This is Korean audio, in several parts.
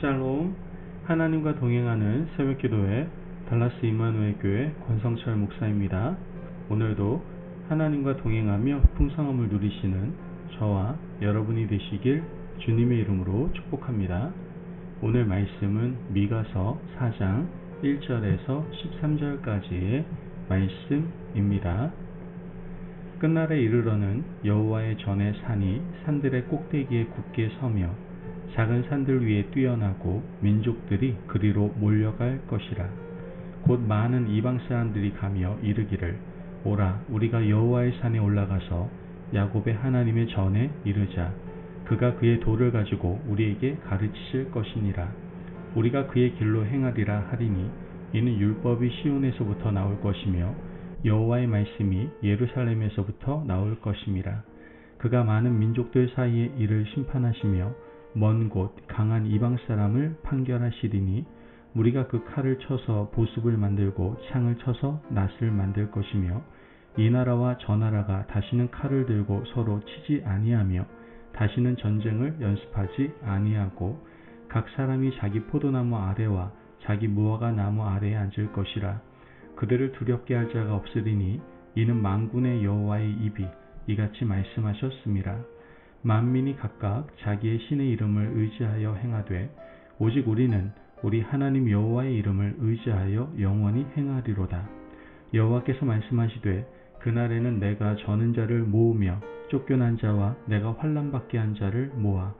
샬롬. 하나님과 동행하는 새벽기도회 달라스 임마누엘 교회 권성철 목사입니다. 오늘도 하나님과 동행하며 풍성함을 누리시는 저와 여러분이 되시길 주님의 이름으로 축복합니다. 오늘 말씀은 미가서 4장 1절에서 13절까지의 말씀입니다. 끝날에 이르러는 여호와의 전에 산이 산들의 꼭대기에 굳게 서며 작은 산들 위에 뛰어나고 민족들이 그리로 몰려갈 것이라. 곧 많은 이방 사람들이 가며 이르기를, 오라, 우리가 여호와의 산에 올라가서 야곱의 하나님의 전에 이르자. 그가 그의 도를 가지고 우리에게 가르치실 것이니라. 우리가 그의 길로 행하리라 하리니, 이는 율법이 시온에서부터 나올 것이며 여호와의 말씀이 예루살렘에서부터 나올 것임이라. 그가 많은 민족들 사이에 이를 심판하시며 먼 곳 강한 이방 사람을 판결하시리니, 우리가 그 칼을 쳐서 보습을 만들고 창을 쳐서 낫을 만들 것이며, 이 나라와 저 나라가 다시는 칼을 들고 서로 치지 아니하며 다시는 전쟁을 연습하지 아니하고, 각 사람이 자기 포도나무 아래와 자기 무화과 나무 아래에 앉을 것이라. 그들을 두렵게 할 자가 없으리니, 이는 만군의 여호와의 입이 이같이 말씀하셨음이라. 만민이 각각 자기의 신의 이름을 의지하여 행하되, 오직 우리는 우리 하나님 여호와의 이름을 의지하여 영원히 행하리로다. 여호와께서 말씀하시되, 그날에는 내가 저는 자를 모으며 쫓겨난 자와 내가 환난 받게 한 자를 모아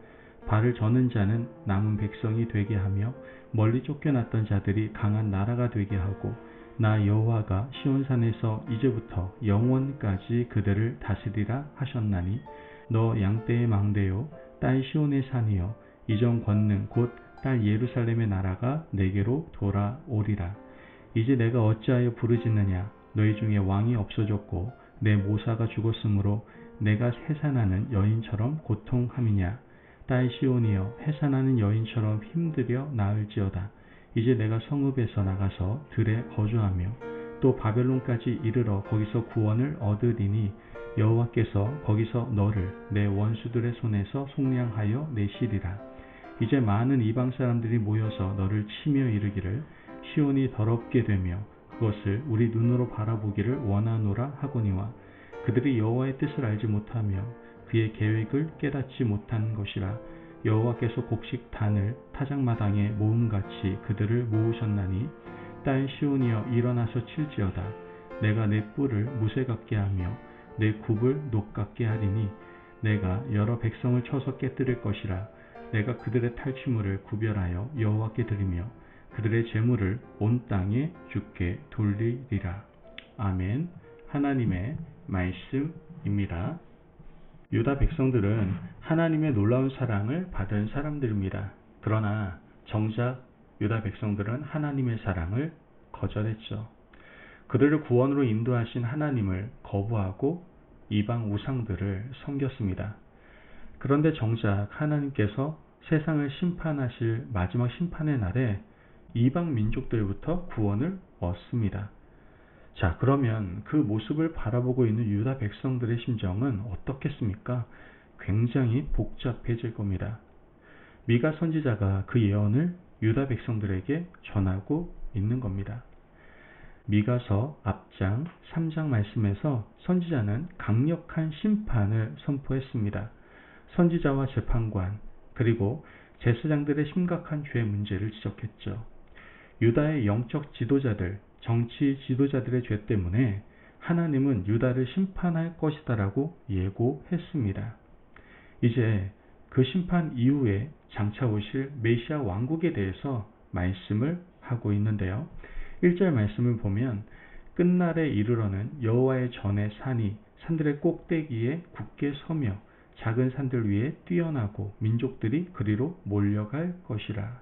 발을 저는 자는 남은 백성이 되게 하며, 멀리 쫓겨났던 자들이 강한 나라가 되게 하고, 나 여호와가 시온산에서 이제부터 영원까지 그들을 다스리라 하셨나니, 너 양떼의 망대요 딸 시온의 산이요 이전 권능 곧 딸 예루살렘의 나라가 내게로 돌아오리라. 이제 내가 어찌하여 부르짖느냐. 너희 중에 왕이 없어졌고 내 모사가 죽었으므로 내가 해산하는 여인처럼 고통함이냐. 딸 시온이여, 해산하는 여인처럼 힘들여 나을지어다. 이제 내가 성읍에서 나가서 들에 거주하며 또 바벨론까지 이르러 거기서 구원을 얻으리니, 여호와께서 거기서 너를 내 원수들의 손에서 속량하여 내시리라. 이제 많은 이방 사람들이 모여서 너를 치며 이르기를, 시온이 더럽게 되며 그것을 우리 눈으로 바라보기를 원하노라 하거니와, 그들이 여호와의 뜻을 알지 못하며 그의 계획을 깨닫지 못한 것이라. 여호와께서 곡식 단을 타작마당에 모음같이 그들을 모으셨나니, 딸 시온이여, 일어나서 칠지어다. 내가 내 뿔을 무쇠 같게 하며 내 굽을 녹 같게 하리니, 내가 여러 백성을 쳐서 깨뜨릴 것이라. 내가 그들의 탈취물을 구별하여 여호와께 드리며 그들의 재물을 온 땅에 주께 돌리리라. 아멘. 하나님의 말씀입니다. 유다 백성들은 하나님의 놀라운 사랑을 받은 사람들입니다. 그러나 정작 유다 백성들은 하나님의 사랑을 거절했죠. 그들을 구원으로 인도하신 하나님을 거부하고 이방 우상들을 섬겼습니다. 그런데 정작 하나님께서 세상을 심판하실 마지막 심판의 날에 이방 민족들부터 구원을 얻습니다. 자, 그러면 그 모습을 바라보고 있는 유다 백성들의 심정은 어떻겠습니까? 굉장히 복잡해질 겁니다. 미가 선지자가 그 예언을 유다 백성들에게 전하고 있는 겁니다. 미가서 앞장 3장 말씀에서 선지자는 강력한 심판을 선포했습니다. 선지자와 재판관 그리고 제사장들의 심각한 죄 문제를 지적했죠. 유다의 영적 지도자들, 정치 지도자들의 죄 때문에 하나님은 유다를 심판할 것이다라고 예고했습니다. 이제 그 심판 이후에 장차 오실 메시아 왕국에 대해서 말씀을 하고 있는데요. 1절 말씀을 보면, 끝날에 이르러는 여호와의 전에 산이 산들의 꼭대기에 굳게 서며 작은 산들 위에 뛰어나고 민족들이 그리로 몰려갈 것이라.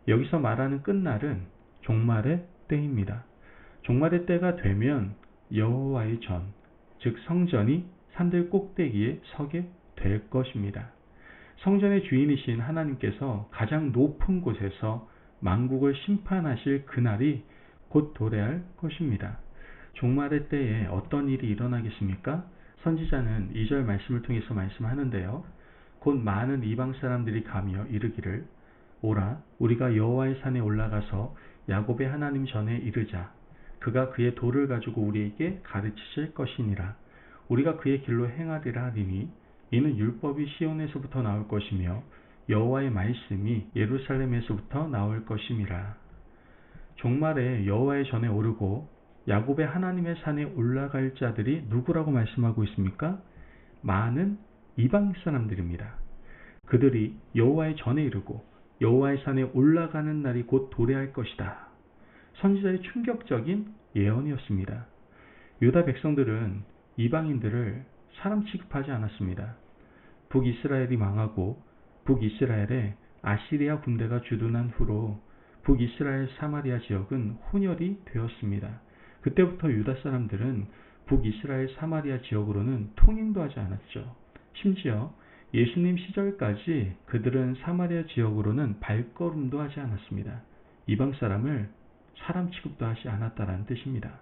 여기서 말하는 끝날은 종말의 때입니다. 종말의 때가 되면 여호와의 전, 즉 성전이 산들 꼭대기에 서게 될 것입니다. 성전의 주인이신 하나님께서 가장 높은 곳에서 만국을 심판하실 그날이 곧 도래할 것입니다. 종말의 때에 어떤 일이 일어나겠습니까? 선지자는 2절 말씀을 통해서 말씀하는데요. 곧 많은 이방 사람들이 가며 이르기를, 오라, 우리가 여호와의 산에 올라가서 야곱의 하나님 전에 이르자. 그가 그의 도를 가지고 우리에게 가르치실 것이니라. 우리가 그의 길로 행하리라 하리니 이는 율법이 시온에서부터 나올 것이며 여호와의 말씀이 예루살렘에서부터 나올 것임이라. 종말에 여호와의 전에 오르고 야곱의 하나님의 산에 올라갈 자들이 누구라고 말씀하고 있습니까? 많은 이방 사람들입니다. 그들이 여호와의 전에 이르고 여호와의 산에 올라가는 날이 곧 도래할 것이다. 선지자의 충격적인 예언이었습니다. 유다 백성들은 이방인들을 사람 취급하지 않았습니다. 북이스라엘이 망하고 북이스라엘에 아시리아 군대가 주둔한 후로 북이스라엘 사마리아 지역은 혼혈이 되었습니다. 그때부터 유다 사람들은 북이스라엘 사마리아 지역으로는 통행도 하지 않았죠. 심지어 예수님 시절까지 그들은 사마리아 지역으로는 발걸음도 하지 않았습니다. 이방 사람을 사람 취급도 하지 않았다는 뜻입니다.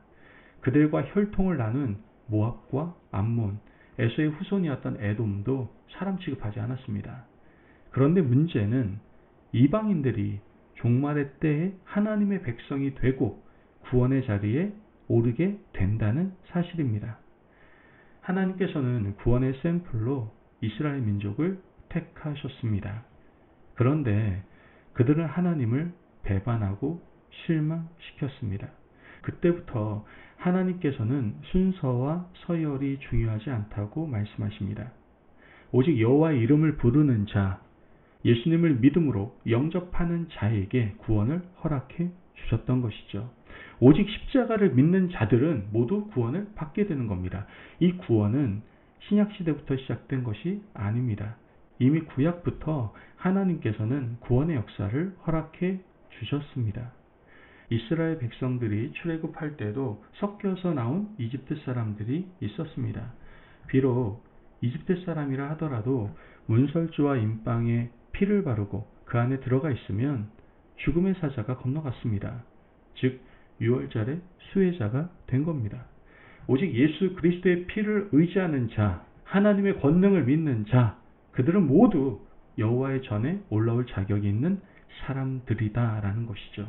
그들과 혈통을 나눈 모압과 암몬, 에서의 후손이었던 에돔도 사람 취급하지 않았습니다. 그런데 문제는 이방인들이 종말의 때에 하나님의 백성이 되고 구원의 자리에 오르게 된다는 사실입니다. 하나님께서는 구원의 샘플로 이스라엘 민족을 택하셨습니다. 그런데 그들은 하나님을 배반하고 실망시켰습니다. 그때부터 하나님께서는 순서와 서열이 중요하지 않다고 말씀하십니다. 오직 여호와의 이름을 부르는 자, 예수님을 믿음으로 영접하는 자에게 구원을 허락해 주셨던 것이죠. 오직 십자가를 믿는 자들은 모두 구원을 받게 되는 겁니다. 이 구원은 신약시대부터 시작된 것이 아닙니다. 이미 구약부터 하나님께서는 구원의 역사를 허락해 주셨습니다. 이스라엘 백성들이 출애굽할 때도 섞여서 나온 이집트 사람들이 있었습니다. 비록 이집트 사람이라 하더라도 문설주와 임방에 피를 바르고 그 안에 들어가 있으면 죽음의 사자가 건너갔습니다. 즉 유월절의 수혜자가 된 겁니다. 오직 예수 그리스도의 피를 의지하는 자, 하나님의 권능을 믿는 자, 그들은 모두 여호와의 전에 올라올 자격이 있는 사람들이다라는 것이죠.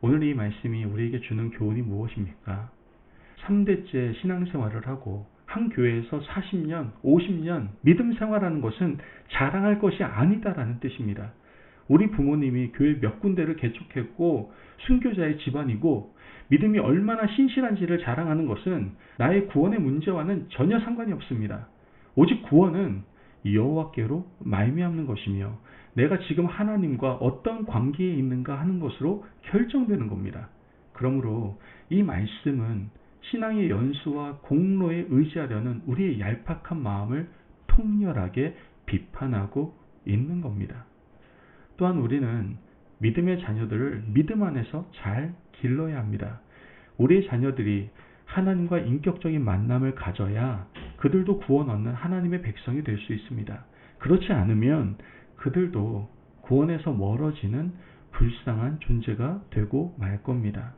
오늘 이 말씀이 우리에게 주는 교훈이 무엇입니까? 3대째 신앙생활을 하고 한 교회에서 40년, 50년 믿음 생활하는 것은 자랑할 것이 아니다라는 뜻입니다. 우리 부모님이 교회 몇 군데를 개척했고 순교자의 집안이고 믿음이 얼마나 신실한지를 자랑하는 것은 나의 구원의 문제와는 전혀 상관이 없습니다. 오직 구원은 여호와께로 말미암는 것이며 내가 지금 하나님과 어떤 관계에 있는가 하는 것으로 결정되는 겁니다. 그러므로 이 말씀은 신앙의 연수와 공로에 의지하려는 우리의 얄팍한 마음을 통렬하게 비판하고 있는 겁니다. 또한 우리는 믿음의 자녀들을 믿음 안에서 잘 길러야 합니다. 우리의 자녀들이 하나님과 인격적인 만남을 가져야 그들도 구원 얻는 하나님의 백성이 될 수 있습니다. 그렇지 않으면 그들도 구원에서 멀어지는 불쌍한 존재가 되고 말 겁니다.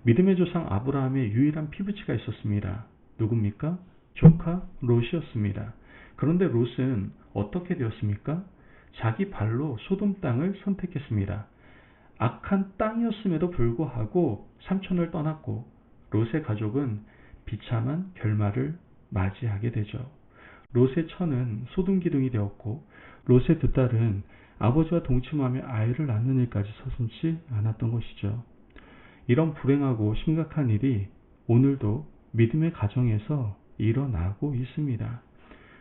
믿음의 조상 아브라함의 유일한 피부치가 있었습니다. 누굽니까? 조카 롯이었습니다. 그런데 롯은 어떻게 되었습니까? 자기 발로 소돔 땅을 선택했습니다. 악한 땅이었음에도 불구하고 삼촌을 떠났고 롯의 가족은 비참한 결말을 맞이하게 되죠. 롯의 처는 소돔 기둥이 되었고 롯의 두 딸은 아버지와 동침하며 아이를 낳는 일까지 서슴지 않았던 것이죠. 이런 불행하고 심각한 일이 오늘도 믿음의 가정에서 일어나고 있습니다.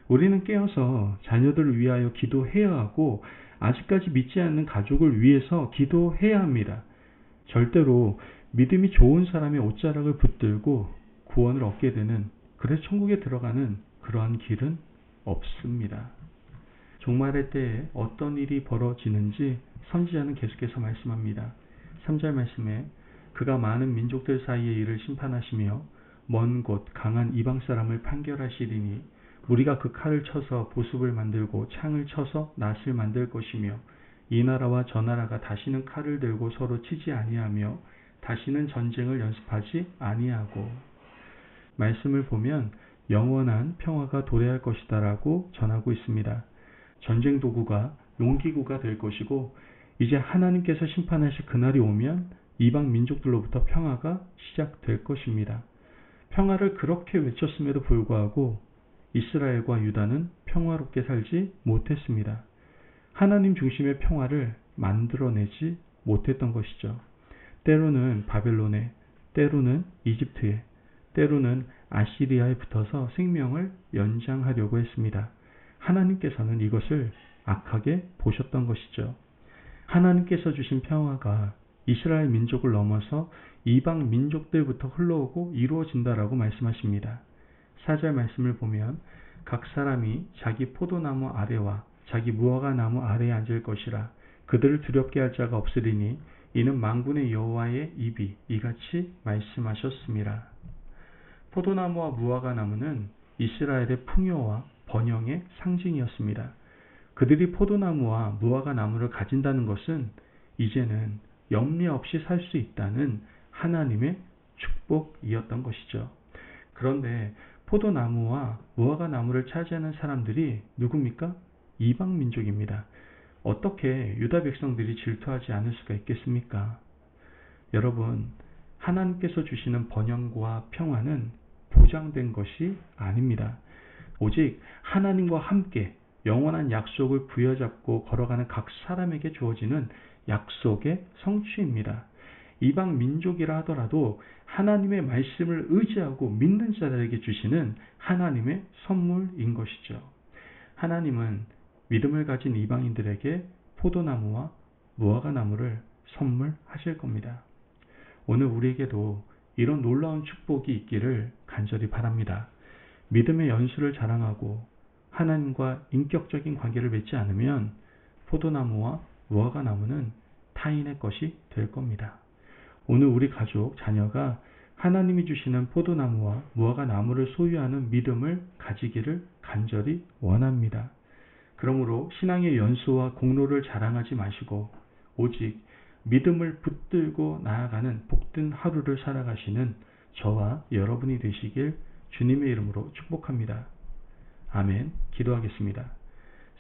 우리는 깨어서 자녀들을 위하여 기도해야 하고 아직까지 믿지 않는 가족을 위해서 기도해야 합니다. 절대로 믿음이 좋은 사람의 옷자락을 붙들고 구원을 얻게 되는, 그래서 천국에 들어가는 그러한 길은 없습니다. 종말의 때에 어떤 일이 벌어지는지 선지자는 계속해서 말씀합니다. 3절 말씀에 그가 많은 민족들 사이의 일을 심판하시며 먼 곳 강한 이방 사람을 판결하시리니 우리가 그 칼을 쳐서 보습을 만들고 창을 쳐서 낫을 만들 것이며 이 나라와 저 나라가 다시는 칼을 들고 서로 치지 아니하며 다시는 전쟁을 연습하지 아니하고, 말씀을 보면 영원한 평화가 도래할 것이다 라고 전하고 있습니다. 전쟁 도구가 용기구가 될 것이고, 이제 하나님께서 심판하실 그날이 오면 이방 민족들로부터 평화가 시작될 것입니다. 평화를 그렇게 외쳤음에도 불구하고 이스라엘과 유다는 평화롭게 살지 못했습니다. 하나님 중심의 평화를 만들어내지 못했던 것이죠. 때로는 바벨론에, 때로는 이집트에, 때로는 아시리아에 붙어서 생명을 연장하려고 했습니다. 하나님께서는 이것을 악하게 보셨던 것이죠. 하나님께서 주신 평화가 이스라엘 민족을 넘어서 이방 민족들부터 흘러오고 이루어진다라고 말씀하십니다. 4절 말씀을 보면 각 사람이 자기 포도나무 아래와 자기 무화과 나무 아래에 앉을 것이라. 그들을 두렵게 할 자가 없으리니 이는 만군의 여호와의 입이 이같이 말씀하셨습니다. 포도나무와 무화과 나무는 이스라엘의 풍요와 번영의 상징이었습니다. 그들이 포도나무와 무화과 나무를 가진다는 것은 이제는 염려 없이 살 수 있다는 하나님의 축복이었던 것이죠. 그런데 포도나무와 무화과 나무를 차지하는 사람들이 누굽니까? 이방 민족입니다. 어떻게 유다 백성들이 질투하지 않을 수가 있겠습니까? 여러분, 하나님께서 주시는 번영과 평화는 보장된 것이 아닙니다. 오직 하나님과 함께 영원한 약속을 부여잡고 걸어가는 각 사람에게 주어지는 약속의 성취입니다. 이방 민족이라 하더라도 하나님의 말씀을 의지하고 믿는 자들에게 주시는 하나님의 선물인 것이죠. 하나님은 믿음을 가진 이방인들에게 포도나무와 무화과 나무를 선물하실 겁니다. 오늘 우리에게도 이런 놀라운 축복이 있기를 간절히 바랍니다. 믿음의 연수를 자랑하고 하나님과 인격적인 관계를 맺지 않으면 포도나무와 무화과 나무는 타인의 것이 될 겁니다. 오늘 우리 가족, 자녀가 하나님이 주시는 포도나무와 무화과 나무를 소유하는 믿음을 가지기를 간절히 원합니다. 그러므로 신앙의 연수와 공로를 자랑하지 마시고 오직 믿음을 붙들고 나아가는 복된 하루를 살아가시는 저와 여러분이 되시길 주님의 이름으로 축복합니다. 아멘. 기도하겠습니다.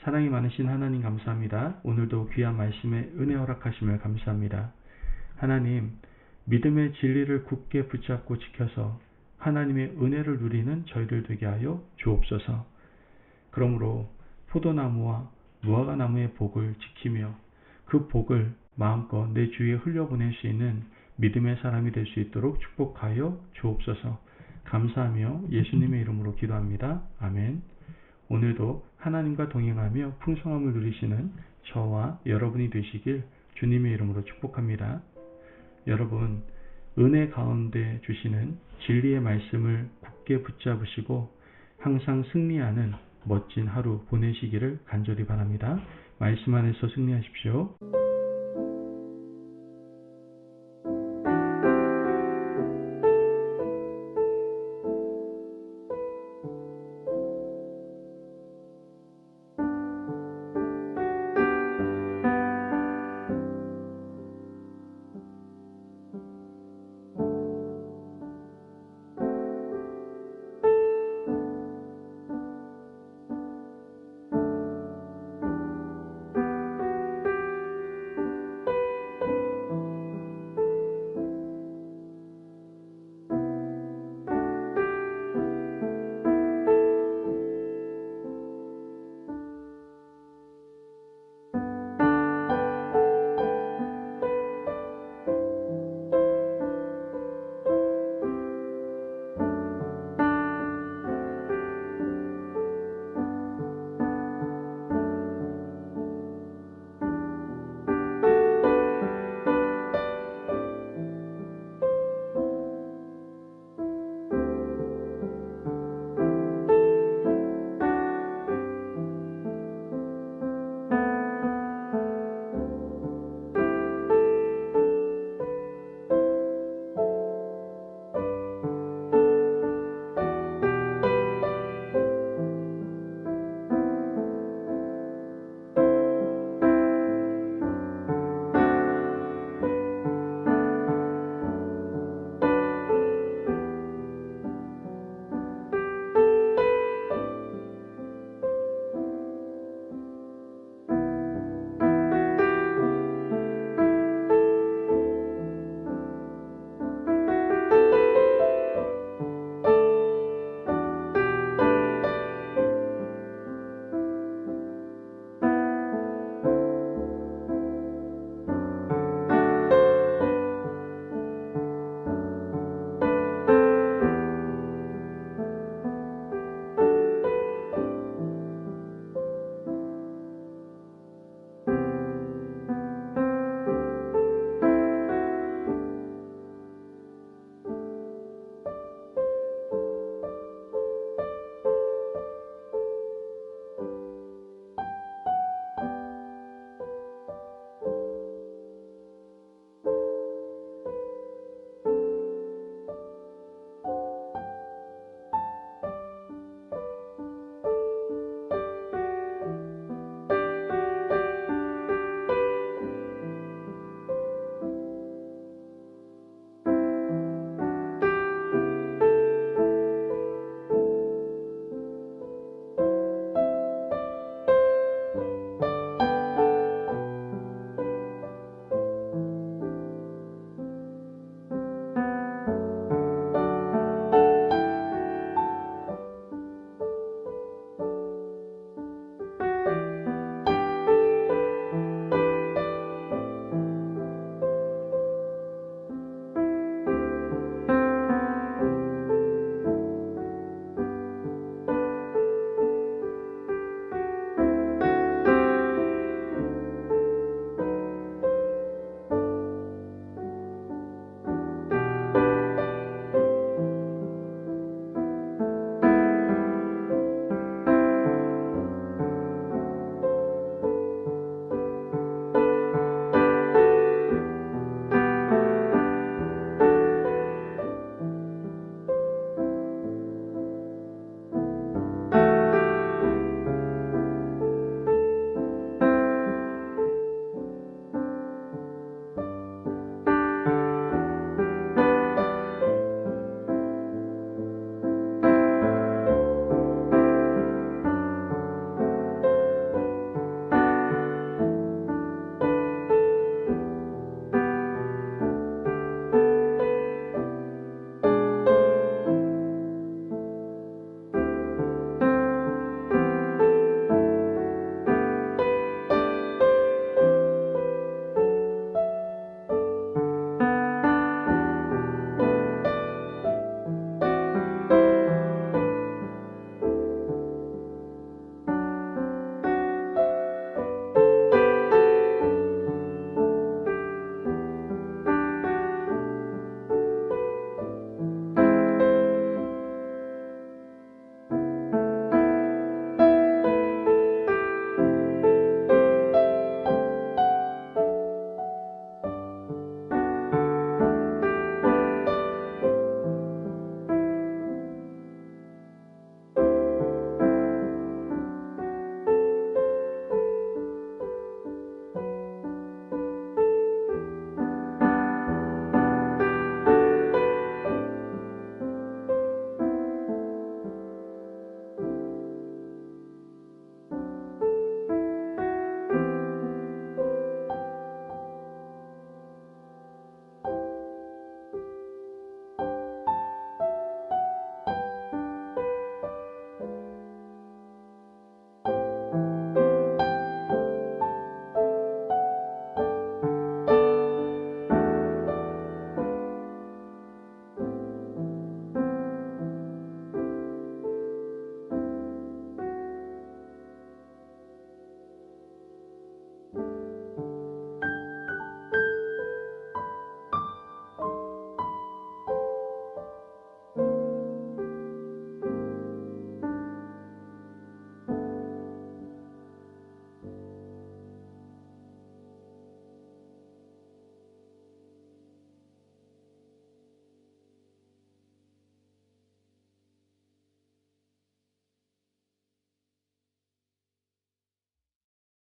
사랑이 많으신 하나님 감사합니다. 오늘도 귀한 말씀에 은혜 허락하심을 감사합니다. 하나님, 믿음의 진리를 굳게 붙잡고 지켜서 하나님의 은혜를 누리는 저희들 되게 하여 주옵소서. 그러므로 포도나무와 무화과 나무의 복을 지키며 그 복을 마음껏 내 주위에 흘려보낼 수 있는 믿음의 사람이 될 수 있도록 축복하여 주옵소서. 감사하며 예수님의 이름으로 기도합니다. 아멘. 오늘도 하나님과 동행하며 풍성함을 누리시는 저와 여러분이 되시길 주님의 이름으로 축복합니다. 여러분, 은혜 가운데 주시는 진리의 말씀을 굳게 붙잡으시고 항상 승리하는 멋진 하루 보내시기를 간절히 바랍니다. 말씀 안에서 승리하십시오.